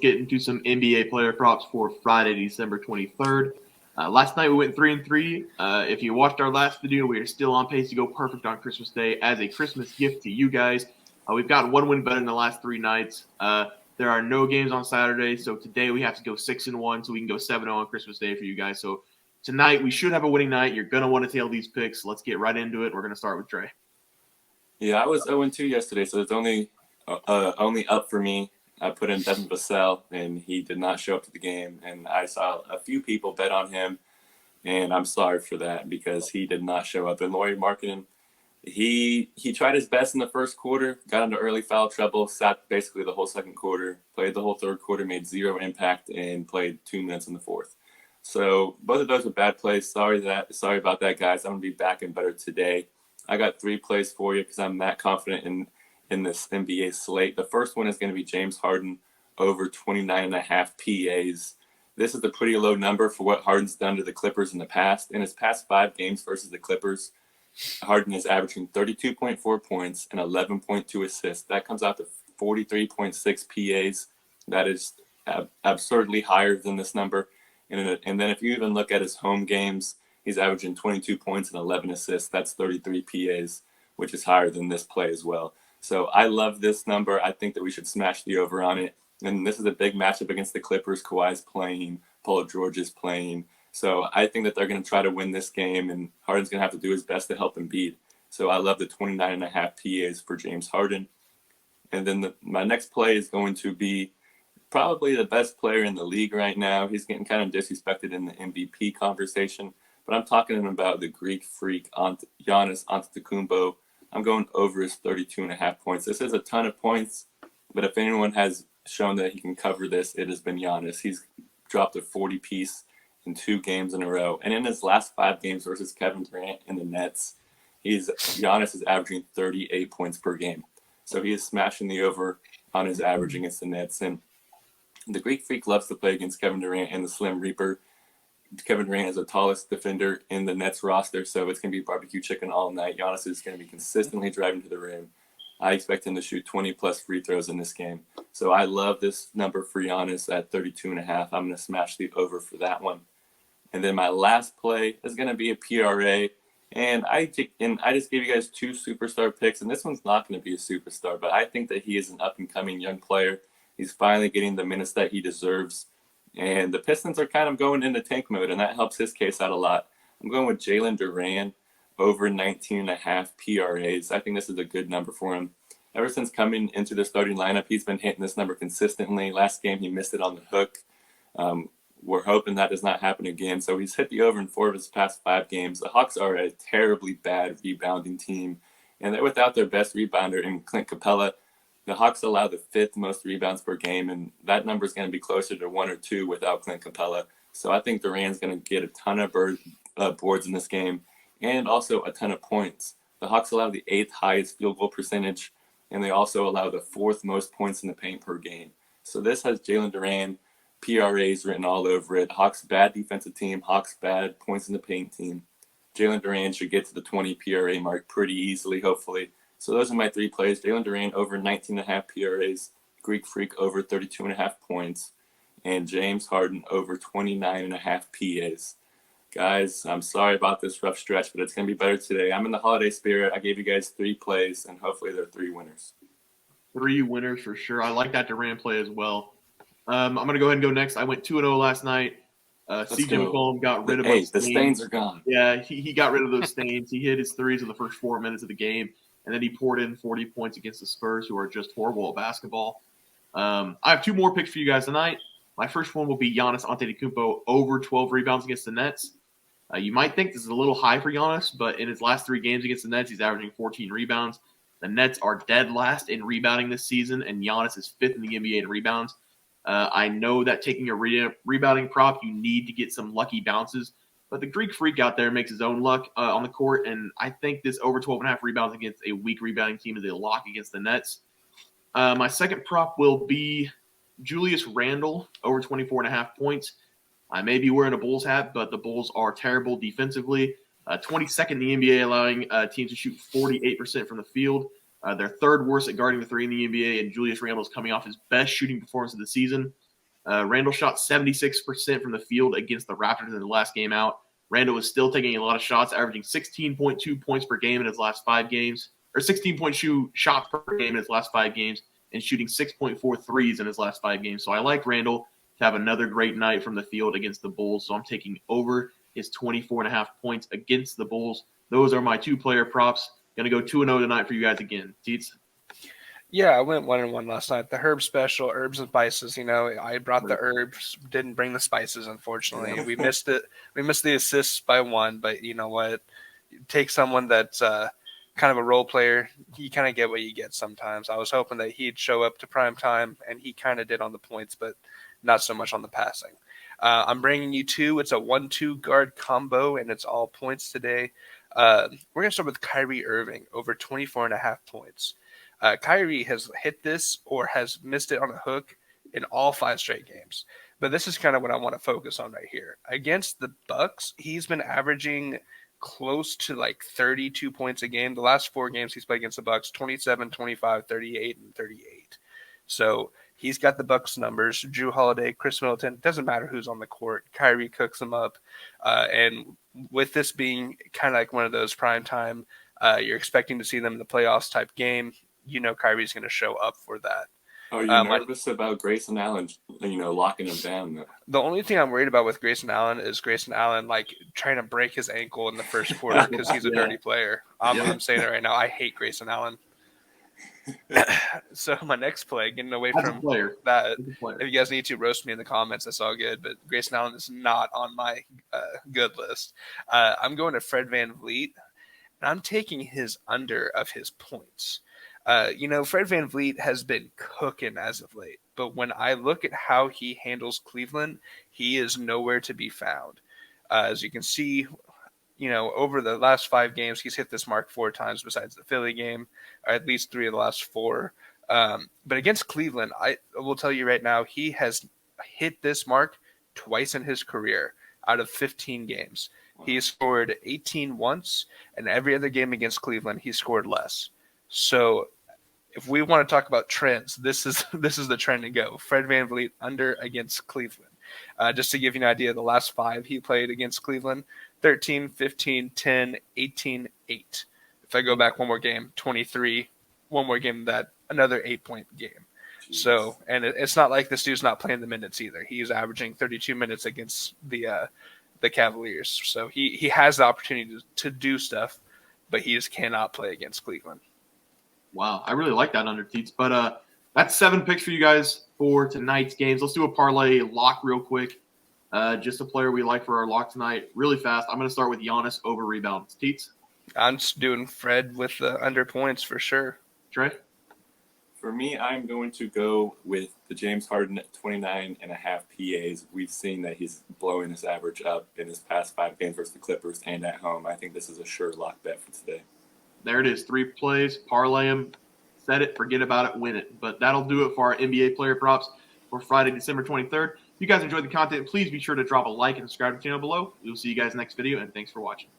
get into some NBA player props for Friday, December 23rd. Last night we went 3-3. If you watched our last video, we are still on pace to go perfect on Christmas Day as a Christmas gift to you guys. We've got one win better than the last 3 nights. There are no games on Saturday, so today we have to go 6-1 so we can go 7-0 on Christmas Day for you guys. So tonight we should have a winning night. You're going to want to tail these picks. Let's get right into it. We're going to start with Trey. Yeah, I was 0-2 yesterday, so it's only up for me. I put in Devin Vassell, and he did not show up to the game. And I saw a few people bet on him, and I'm sorry for that because he did not show up. And Lauri Markkanen, he tried his best in the first quarter, got into early foul trouble, sat basically the whole second quarter, played the whole third quarter, made 0 impact, and played 2 minutes in the fourth. So both of those were bad plays. Sorry about that, guys. I'm going to be back and better today. I got 3 plays for you because I'm that confident in this NBA slate. The first one is going to be James Harden over 29.5 PAs. This is a pretty low number for what Harden's done to the Clippers in the past. In his past 5 games versus the Clippers, Harden is averaging 32.4 points and 11.2 assists. That comes out to 43.6 PAs. That is absurdly higher than this number. And then if you even look at his home games, he's averaging 22 points and 11 assists. That's 33 PAs, which is higher than this play as well. So I love this number. I think that we should smash the over on it. And this is a big matchup against the Clippers. Kawhi's playing. Paul George is playing. So I think that they're going to try to win this game, and Harden's going to have to do his best to help Embiid. So I love the 29.5 PAs for James Harden. And then my next play is going to be probably the best player in the league right now. He's getting kind of disrespected in the MVP conversation. But I'm talking about the Greek freak, Giannis Antetokounmpo. I'm going over his 32.5 points. This is a ton of points, but if anyone has shown that he can cover this, it has been Giannis. He's dropped a 40-piece in 2 games in a row. And in his last 5 games versus Kevin Durant and the Nets, Giannis is averaging 38 points per game. So he is smashing the over on his average against the Nets. And the Greek freak loves to play against Kevin Durant and the Slim Reaper. Kevin Durant is the tallest defender in the Nets roster, so it's going to be barbecue chicken all night. Giannis is going to be consistently driving to the rim. I expect him to shoot 20-plus free throws in this game. So I love this number for Giannis at 32.5. I'm going to smash the over for that one. And then my last play is going to be a PRA. And I just gave you guys 2 superstar picks, and this one's not going to be a superstar, but I think that he is an up-and-coming young player. He's finally getting the minutes that he deserves. And the Pistons are kind of going into tank mode, and that helps his case out a lot. I'm going with Jalen Duran over 19.5 PRAs. I think this is a good number for him. Ever since coming into the starting lineup, he's been hitting this number consistently. Last game, he missed it on the hook. We're hoping that does not happen again. So he's hit the over in 4 of his past 5 games. The Hawks are a terribly bad rebounding team, and they're without their best rebounder in Clint Capella. The Hawks allow the 5th most rebounds per game, and that number is going to be closer to 1 or 2 without Clint Capella. So I think Duran's going to get a ton of boards in this game and also a ton of points. The Hawks allow the 8th highest field goal percentage, and they also allow the 4th most points in the paint per game. So this has Jalen Duran, PRAs written all over it. Hawks bad defensive team, Hawks bad points in the paint team. Jalen Duran should get to the 20 PRA mark pretty easily, hopefully. So those are my 3 plays. Jalen Duran over 19.5 PRAs, Greek Freak over 32.5 points, and James Harden over 29.5 PAs. Guys, I'm sorry about this rough stretch, but it's going to be better today. I'm in the holiday spirit. I gave you guys 3 plays, and hopefully they're 3 winners. 3 winners for sure. I like that Duran play as well. I'm going to go ahead and go next. I went 2-0 last night. CJ McCollum got rid of my stains. The stains are gone. Yeah, he got rid of those stains. He hit his 3s in the first 4 minutes of the game, and then he poured in 40 points against the Spurs, who are just horrible at basketball. I have 2 more picks for you guys tonight. My first one will be Giannis Antetokounmpo over 12 rebounds against the Nets. You might think this is a little high for Giannis, but in his last 3 games against the Nets, he's averaging 14 rebounds. The Nets are dead last in rebounding this season, and Giannis is 5th in the NBA in rebounds. I know that taking a rebounding prop, you need to get some lucky bounces, but the Greek freak out there makes his own luck on the court, and I think this over 12.5 rebounds against a weak rebounding team is a lock against the Nets. My second prop will be Julius Randle over 24.5 points. I may be wearing a Bulls hat, but the Bulls are terrible defensively. 22nd in the NBA, allowing teams to shoot 48% from the field. They're 3rd worst at guarding the 3 in the NBA, and Julius Randle is coming off his best shooting performance of the season. Randall shot 76% from the field against the Raptors in the last game out. Randall was still taking a lot of shots, averaging 16.2 points per game in his last 5 games, or 16.2 shots per game in his last 5 games, and shooting 6.4 threes in his last 5 games. So I like Randall to have another great night from the field against the Bulls. So I'm taking over his 24.5 points against the Bulls. Those are my 2-player props. Going to go 2-0 tonight for you guys again. Teats? Yeah, I went 1-1 last night. The herb special, herbs and spices. I brought the herbs, didn't bring the spices. Unfortunately, Yeah. we missed it. We missed the assists by 1, but you know what? Take someone that's kind of a role player. You kind of get what you get sometimes. I was hoping that he'd show up to prime time, and he kind of did on the points, but not so much on the passing. I'm bringing you 2. It's a 1-2 guard combo, and it's all points today. We're gonna start with Kyrie Irving over 24.5 points. Kyrie has hit this or has missed it on a hook in all 5 straight games. But this is kind of what I want to focus on right here. Against the Bucks, he's been averaging close to like 32 points a game. The last 4 games he's played against the Bucks, 27, 25, 38, and 38. So he's got the Bucks numbers. Drew Holiday, Chris Middleton, doesn't matter who's on the court. Kyrie cooks them up. And with this being kind of like one of those prime time, you're expecting to see them in the playoffs type game. Kyrie's going to show up for that. Are you nervous about Grayson Allen, locking him down? Though? The only thing I'm worried about with Grayson Allen is Grayson Allen trying to break his ankle in the first quarter because he's a dirty player. I'm saying it right now. I hate Grayson Allen. So my next play, getting away from that. If you guys need to roast me in the comments, that's all good. But Grayson Allen is not on my good list. I'm going to Fred VanVleet, and I'm taking his under of his points. Fred VanVleet has been cooking as of late, but when I look at how he handles Cleveland, he is nowhere to be found. As you can see, over the last 5 games, he's hit this mark 4 times besides the Philly game, or at least 3 of the last 4. But against Cleveland, I will tell you right now, he has hit this mark twice in his career out of 15 games. Wow. He scored 18 once, and every other game against Cleveland, he scored less. So if we want to talk about trends, this is the trend to go. Fred VanVleet under against Cleveland. Just to give you an idea, the last 5 he played against Cleveland, 13, 15, 10, 18, 8. If I go back one more game, 23, one more game that, another 8-point game. Jeez. So, and it's not like this dude's not playing the minutes either. He's averaging 32 minutes against the Cavaliers. So he has the opportunity to do stuff, but he just cannot play against Cleveland. Wow, I really like that under Teats. But that's 7 picks for you guys for tonight's games. Let's do a parlay lock real quick. Just a player we like for our lock tonight. Really fast. I'm going to start with Giannis over rebounds. Teats? I'm just doing Fred with the under points for sure. Trey? For me, I'm going to go with the James Harden at 29.5 PAs. We've seen that he's blowing his average up in his past 5 games versus the Clippers and at home. I think this is a sure lock bet for today. There it is. 3 plays, parlay them, set it, forget about it, win it. But that'll do it for our NBA player props for Friday, December 23rd. If you guys enjoyed the content, please be sure to drop a like and subscribe to the channel below. We'll see you guys next video, and thanks for watching.